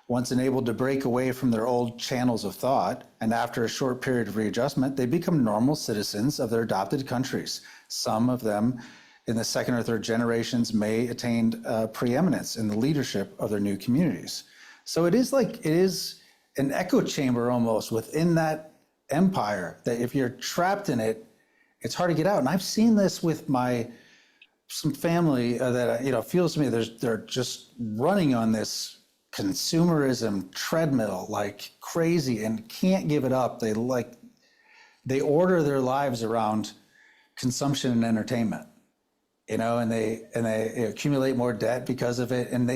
Speaker 1: Once enabled to break away from their old channels of thought, and after a short period of readjustment, they become normal citizens of their adopted countries. Some of them in the second or third generations may attain preeminence in the leadership of their new communities. So it is an echo chamber almost within that empire, that if you're trapped in it, it's hard to get out. And I've seen this with some family that feels to me they're just running on this consumerism treadmill like crazy and can't give it up. They order their lives around consumption and entertainment, and they accumulate more debt because of it. And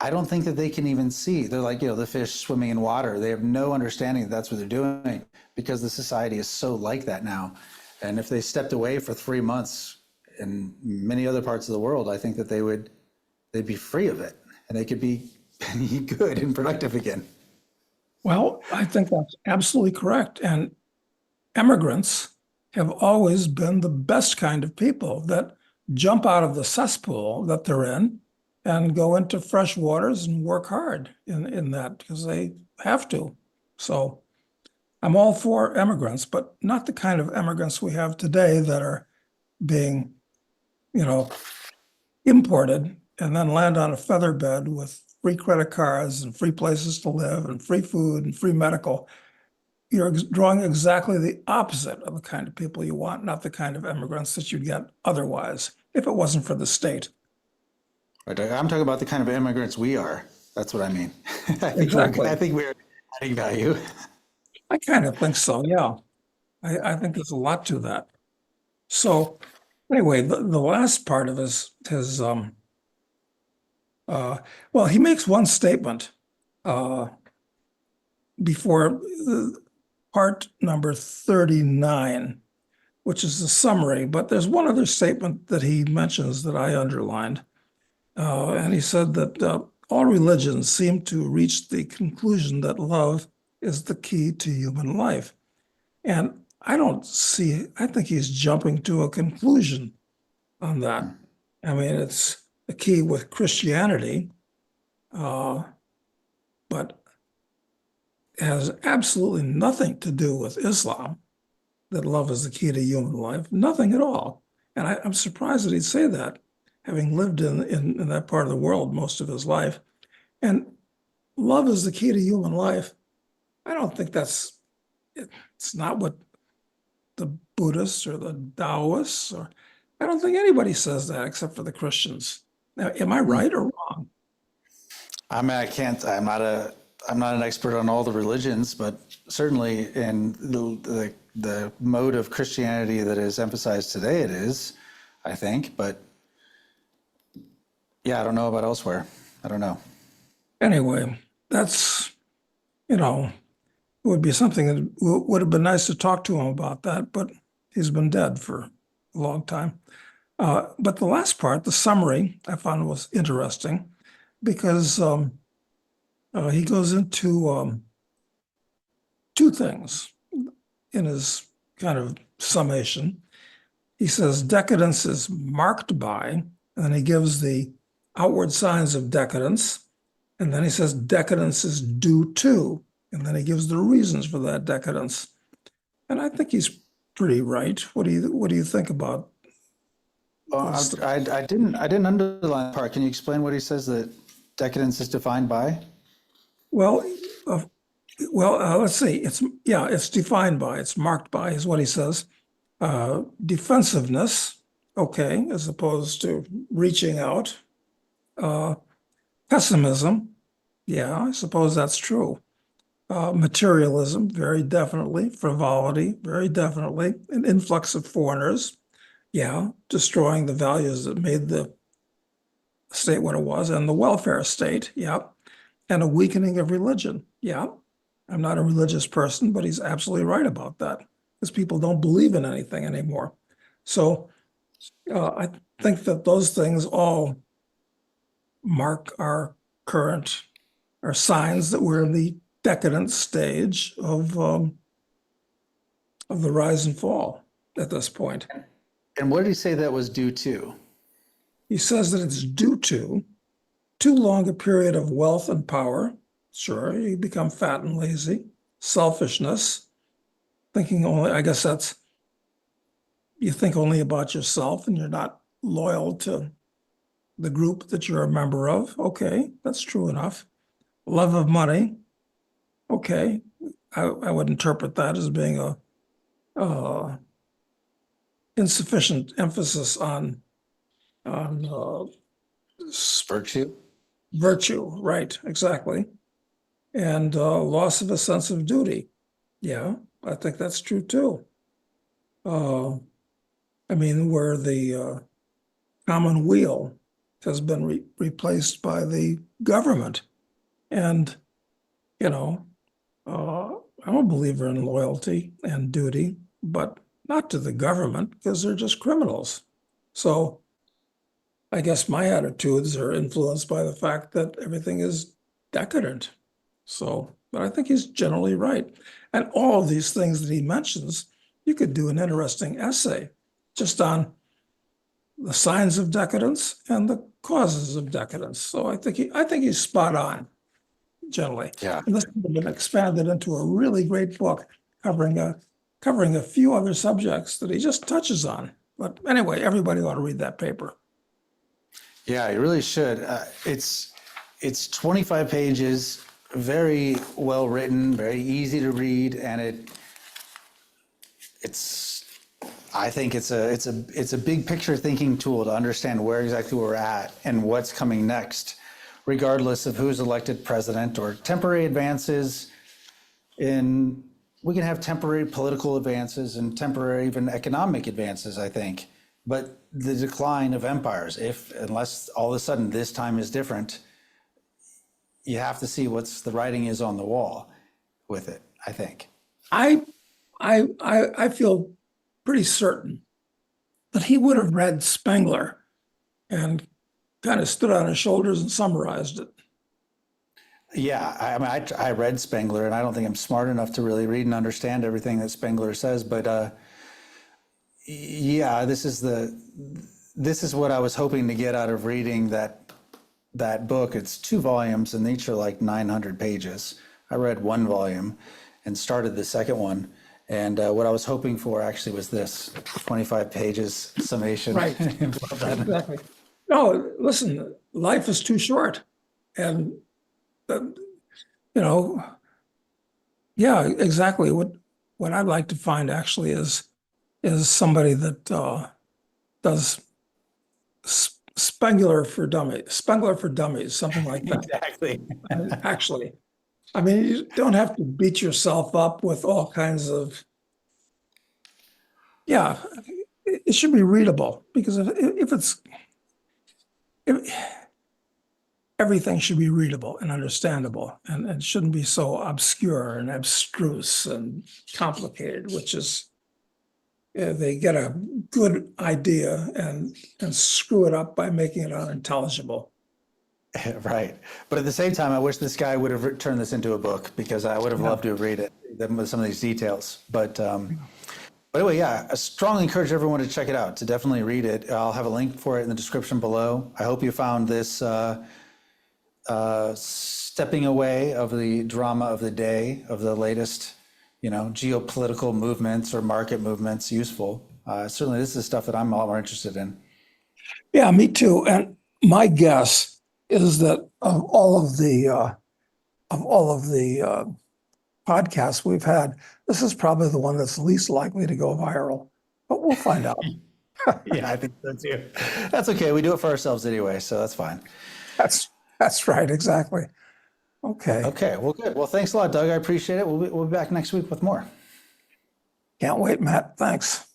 Speaker 1: I don't think that they can even see. They're like, the fish swimming in water. They have no understanding that that's what they're doing, because the society is so like that now. And if they stepped away for 3 months in many other parts of the world, I think that they'd be free of it, and they could be good and productive again.
Speaker 2: Well, I think that's absolutely correct. And immigrants have always been the best kind of people that jump out of the cesspool that they're in and go into fresh waters and work hard in that, because they have to. So I'm all for immigrants, but not the kind of immigrants we have today that are being, imported and then land on a feather bed with free credit cards and free places to live and free food and free medical. You're drawing exactly the opposite of the kind of people you want, not the kind of immigrants that you'd get otherwise if it wasn't for the state.
Speaker 1: Right. I'm talking about the kind of immigrants we are. That's what I mean.
Speaker 2: Exactly.
Speaker 1: I think we're adding value.
Speaker 2: I kind of think so, yeah. I think there's a lot to that. So anyway, the last part of his he makes one statement before part number 39, which is the summary, but there's one other statement that he mentions that I underlined. And he said that all religions seem to reach the conclusion that love is the key to human life. And I think he's jumping to a conclusion on that. I mean, it's the key with Christianity, but it has absolutely nothing to do with Islam, that love is the key to human life, nothing at all. And I'm surprised that he'd say that, having lived in that part of the world most of his life. And love is the key to human life. I don't think it's not what the Buddhists or the Taoists, I don't think anybody says that except for the Christians. Now, am I right or wrong?
Speaker 1: I mean, I'm not an expert on all the religions, but certainly in the mode of Christianity that is emphasized today, it is, I think. But yeah, I don't know about elsewhere. I don't know.
Speaker 2: Anyway, that's, you know, it would be something that would have been nice to talk to him about that, but he's been dead for a long time. But the last part, the summary, I found was interesting because he goes into two things in his kind of summation. He says decadence is marked by, and then he gives the outward signs of decadence, and then he says decadence is due to, and then he gives the reasons for that decadence. And I think he's pretty right. What do you think about those?
Speaker 1: I didn't underline that part. Can you explain what he says that decadence is defined by?
Speaker 2: Well, uh, let's see. It's defined by, it's marked by, is what he says. Defensiveness, okay, as opposed to reaching out. Uh, Pessimism, yeah, I suppose that's true. Materialism, very definitely. Frivolity, very definitely. An influx of foreigners, yeah, destroying the values that made the state what it was, and the welfare state, yeah, and a weakening of religion, yeah. I'm not a religious person, but he's absolutely right about that because people don't believe in anything anymore. So I think that those things all mark our current, are signs that we're in the decadent stage of the rise and fall at this point.
Speaker 1: And what did he say that was due to?
Speaker 2: He says that it's due to too long a period of wealth and power. Sure, you become fat and lazy. Selfishness, thinking only, I guess that's, you think only about yourself and you're not loyal to the group that you're a member of. Okay, that's true enough. Love of money. Okay, I would interpret that as being a insufficient emphasis on
Speaker 1: Virtue?
Speaker 2: virtue. Right, exactly. And loss of a sense of duty. Yeah, I think that's true too. Uh, I mean, where the common weal has been replaced by the government. And, you know, I'm a believer in loyalty and duty, but not to the government because they're just criminals. So I guess my attitudes are influenced by the fact that everything is decadent. So, but I think he's generally right. And all of these things that he mentions, you could do an interesting essay just on the signs of decadence and the causes of decadence. So I think he's spot on generally.
Speaker 1: Yeah.
Speaker 2: And this has been expanded into a really great book covering a few other subjects that he just touches on. But anyway, everybody ought to read that paper.
Speaker 1: Yeah, you really should. It's 25 pages, very well written, very easy to read, and it's I think it's a big picture thinking tool to understand where exactly we're at and what's coming next, regardless of who's elected president or temporary advances in. We can have temporary political advances and temporary even economic advances, I think. But the decline of empires, unless all of a sudden this time is different, you have to see what's the writing is on the wall with it, I think.
Speaker 2: I I feel pretty certain that he would have read Spengler and kind of stood on his shoulders and summarized it.
Speaker 1: Yeah, I mean, I read Spengler, and I don't think I'm smart enough to really read and understand everything that Spengler says. But yeah, this is what I was hoping to get out of reading that book. It's 2 volumes, and each are like 900 pages. I read 1 volume and started the second one. And what I was hoping for actually was this 25 pages summation.
Speaker 2: Right. Exactly. No, listen, life is too short. And, you know, yeah, exactly. What I'd like to find actually is somebody that does Spengler for dummies, something like that.
Speaker 1: Exactly.
Speaker 2: Actually, I mean, you don't have to beat yourself up with all kinds of, yeah, it should be readable because if everything should be readable and understandable, and it shouldn't be so obscure and abstruse and complicated, which is they get a good idea and screw it up by making it unintelligible.
Speaker 1: Right. But at the same time, I wish this guy would have turned this into a book, because I would have loved to have read it with some of these details. But anyway, yeah, I strongly encourage everyone to check it out, to definitely read it. I'll have a link for it in the description below. I hope you found this stepping away of the drama of the day, of the latest, geopolitical movements or market movements useful. Certainly, this is stuff that I'm all more interested in.
Speaker 2: Yeah, me too. And my guess is that of all of the podcasts we've had, this is probably the one that's least likely to go viral. But we'll find out.
Speaker 1: Yeah, I think so too. That's okay. We do it for ourselves anyway, so that's fine.
Speaker 2: That's right, exactly. Okay.
Speaker 1: Okay, well, good. Well, thanks a lot, Doug. I appreciate it. We'll be back next week with more.
Speaker 2: Can't wait, Matt. Thanks.